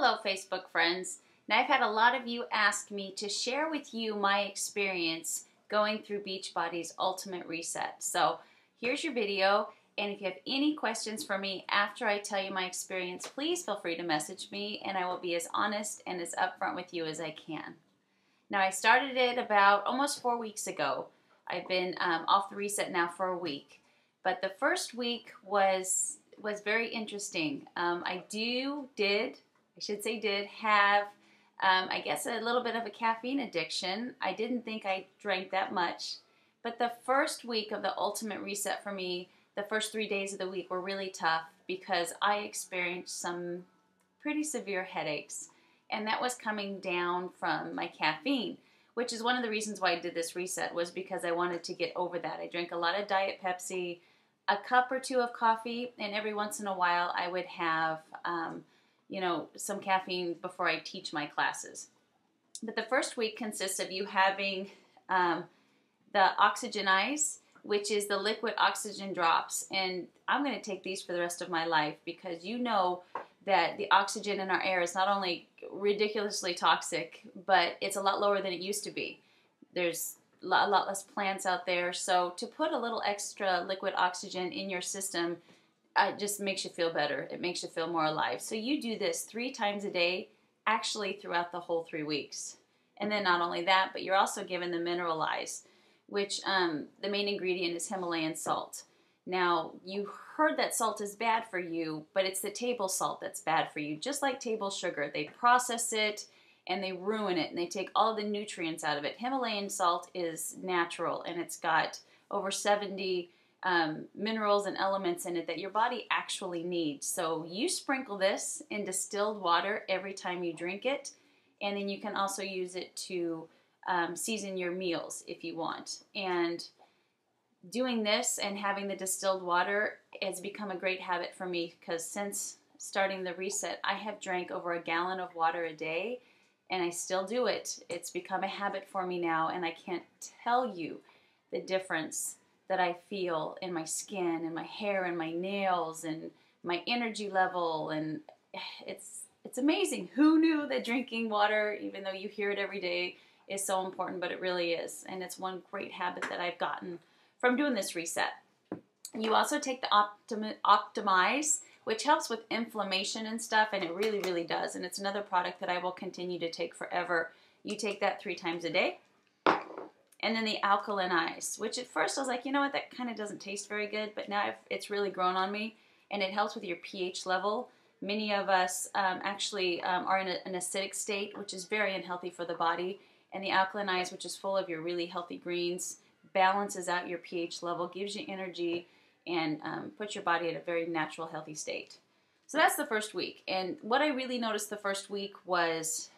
Hello, Facebook friends. Now, I've had a lot of you ask me to share with you my experience going through Beachbody's Ultimate Reset. So here's your video, and if you have any questions for me after I tell you my experience, please feel free to message me, and I will be as honest and as upfront with you as I can. Now, I started it about almost 4 weeks ago. I've been off the reset now for a week, but the first week was very interesting. I did have, I guess, a little bit of a caffeine addiction. I didn't think I drank that much, but the first week of the Ultimate Reset for me, the first 3 days of the week were really tough because I experienced some pretty severe headaches, and that was coming down from my caffeine, which is one of the reasons why I did this reset, was because I wanted to get over that. I drank a lot of Diet Pepsi, a cup or two of coffee, and every once in a while I would have some caffeine before I teach my classes. But the first week consists of you having the Oxygen Ice, which is the liquid oxygen drops. And I'm going to take these for the rest of my life because you know that the oxygen in our air is not only ridiculously toxic, but it's a lot lower than it used to be. There's a lot less plants out there. So to put a little extra liquid oxygen in your system, it just makes you feel better. It makes you feel more alive. So you do this 3 times a day, actually throughout the whole 3 weeks. And then not only that, but you're also given the Mineralize, which the main ingredient is Himalayan salt. Now, you heard that salt is bad for you, but it's the table salt that's bad for you. Just like table sugar, they process it and they ruin it and they take all the nutrients out of it. Himalayan salt is natural, and it's got over 70 minerals and elements in it that your body actually needs. So you sprinkle this in distilled water every time you drink it, and then you can also use it to season your meals if you want. And doing this and having the distilled water has become a great habit for me, because since starting the reset, I have drank over a gallon of water a day, and I still do it. It's become a habit for me now, and I can't tell you the difference that I feel in my skin and my hair and my nails and my energy level, and it's amazing. Who knew that drinking water, even though you hear it every day, is so important? But it really is, and it's one great habit that I've gotten from doing this reset. You also take the Optimize, which helps with inflammation and stuff, and it really, really does, and it's another product that I will continue to take forever. You take that 3 times a day. And then the Alkaline Ice, which at first I was like, you know what, that kind of doesn't taste very good, but now it's really grown on me, and it helps with your pH level. Many of us actually are in an acidic state, which is very unhealthy for the body, and the Alkaline Ice, which is full of your really healthy greens, balances out your pH level, gives you energy, and puts your body at a very natural, healthy state. So that's the first week, and what I really noticed the first week was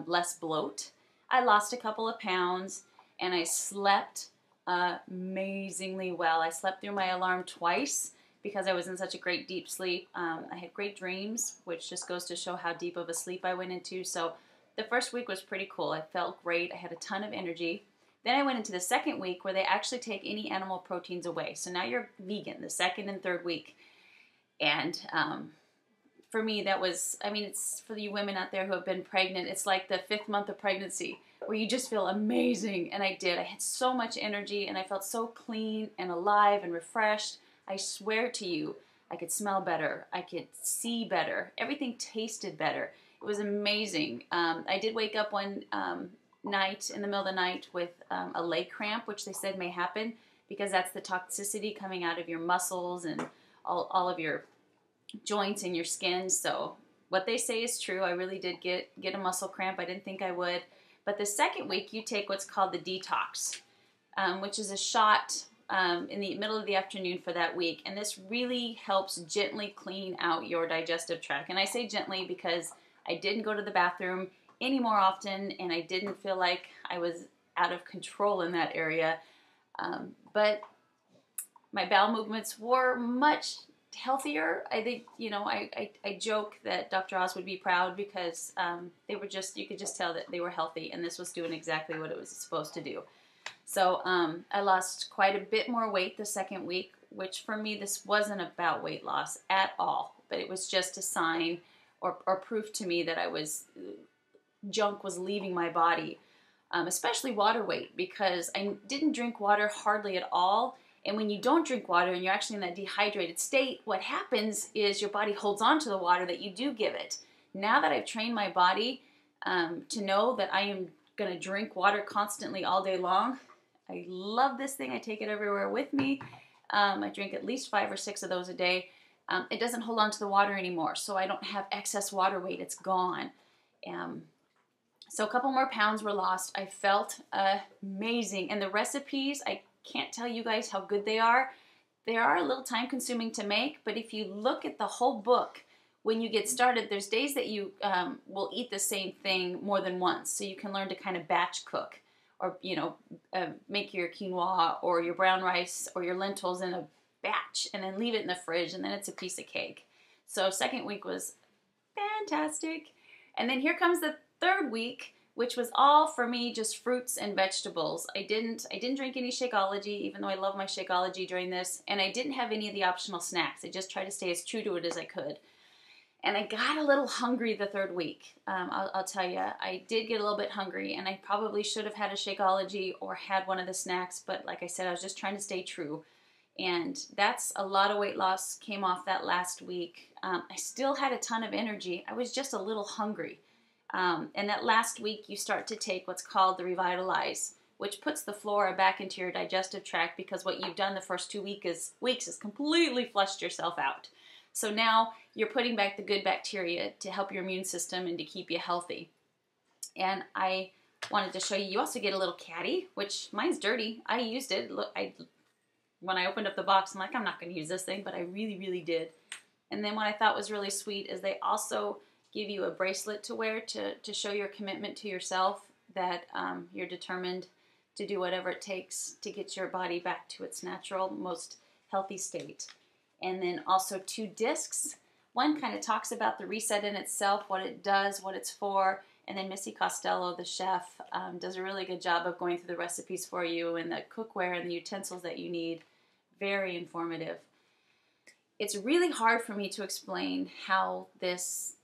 less bloat. I lost a couple of pounds, and I slept amazingly well. I slept through my alarm twice because I was in such a great deep sleep. I had great dreams, which just goes to show how deep of a sleep I went into. So the first week was pretty cool. I felt great. I had a ton of energy. Then I went into the second week, where they actually take any animal proteins away. So now you're vegan, the second and third week. And for me, that was, it's for you women out there who have been pregnant, it's like the 5th month of pregnancy, where you just feel amazing. And I did. I had so much energy, and I felt so clean and alive and refreshed. I swear to you, I could smell better. I could see better. Everything tasted better. It was amazing. I did wake up one night in the middle of the night with a leg cramp, which they said may happen because that's the toxicity coming out of your muscles and all of your joints and your skin. So what they say is true. I really did get a muscle cramp. I didn't think I would. But the second week, you take what's called the Detox, which is a shot in the middle of the afternoon for that week. And this really helps gently clean out your digestive tract. And I say gently because I didn't go to the bathroom any more often, and I didn't feel like I was out of control in that area. But my bowel movements were much healthier. I think, I joke that Dr. Oz would be proud because they were you could just tell that they were healthy, and this was doing exactly what it was supposed to do. So I lost quite a bit more weight the second week, which for me, this wasn't about weight loss at all, but it was just a sign or proof to me that junk was leaving my body, especially water weight, because I didn't drink water hardly at all. And when you don't drink water and you're actually in that dehydrated state, what happens is your body holds on to the water that you do give it. Now that I've trained my body to know that I am going to drink water constantly all day long, I love this thing. I take it everywhere with me. I drink at least 5 or 6 of those a day. It doesn't hold on to the water anymore, so I don't have excess water weight. It's gone. So a couple more pounds were lost. I felt amazing. And the recipes, I can't tell you guys how good they are. They are a little time consuming to make, but if you look at the whole book, when you get started, there's days that you will eat the same thing more than once. So you can learn to kind of batch cook, or, make your quinoa or your brown rice or your lentils in a batch and then leave it in the fridge, and then it's a piece of cake. So second week was fantastic. And then here comes the third week, which was all for me just fruits and vegetables. I didn't drink any Shakeology, even though I love my Shakeology during this, and I didn't have any of the optional snacks. I just tried to stay as true to it as I could. And I got a little hungry the third week. I'll tell you, I did get a little bit hungry, and I probably should have had a Shakeology or had one of the snacks, but like I said, I was just trying to stay true. And that's a lot of weight loss came off that last week. I still had a ton of energy. I was just a little hungry. And that last week, you start to take what's called the Revitalize, which puts the flora back into your digestive tract, because what you've done the first 2 weeks is completely flushed yourself out. So now you're putting back the good bacteria to help your immune system and to keep you healthy. And I wanted to show you, you also get a little caddy, which mine's dirty. I used it. Look, when I opened up the box, I'm like, I'm not going to use this thing, but I really, really did. And then what I thought was really sweet is they also give you a bracelet to wear to show your commitment to yourself, that you're determined to do whatever it takes to get your body back to its natural, most healthy state. And then also 2 discs. One kind of talks about the reset in itself, what it does, what it's for, and then Missy Costello, the chef, does a really good job of going through the recipes for you and the cookware and the utensils that you need. Very informative. It's really hard for me to explain how this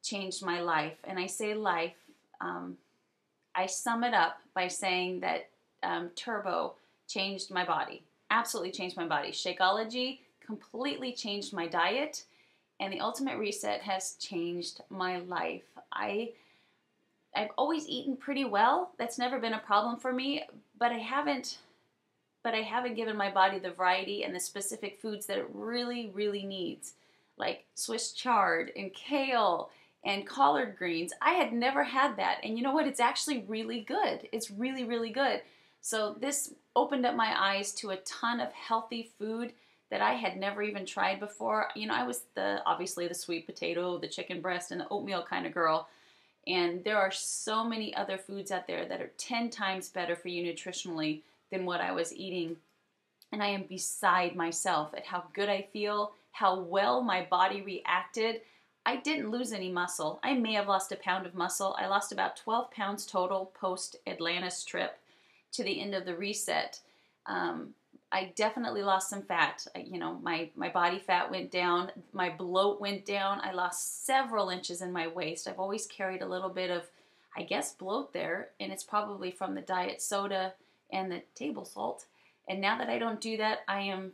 changed my life. And I say life, I sum it up by saying that Turbo changed my body. Absolutely changed my body. Shakeology completely changed my diet. And the Ultimate Reset has changed my life. I've always eaten pretty well. That's never been a problem for me, but I haven't given my body the variety and the specific foods that it really, really needs, like Swiss chard and kale and collard greens. I had never had that, and you know what? It's actually really good. It's really, really good. So this opened up my eyes to a ton of healthy food that I had never even tried before. I was obviously the sweet potato, the chicken breast, and the oatmeal kind of girl. And there are so many other foods out there that are 10 times better for you nutritionally than what I was eating. And I am beside myself at how good I feel, how well my body reacted. I didn't lose any muscle. I may have lost a pound of muscle. I lost about 12 pounds total post-Atlantis trip to the end of the reset. I definitely lost some fat. My body fat went down. My bloat went down. I lost several inches in my waist. I've always carried a little bit of, I guess, bloat there, and it's probably from the diet soda and the table salt. And now that I don't do that, I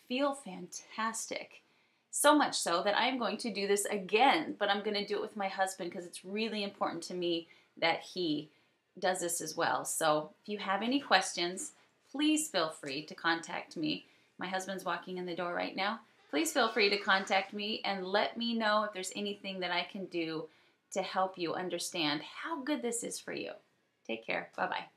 feel fantastic. So much so that I'm going to do this again, but I'm going to do it with my husband, because it's really important to me that he does this as well. So if you have any questions, please feel free to contact me. My husband's walking in the door right now. Please feel free to contact me and let me know if there's anything that I can do to help you understand how good this is for you. Take care. Bye-bye.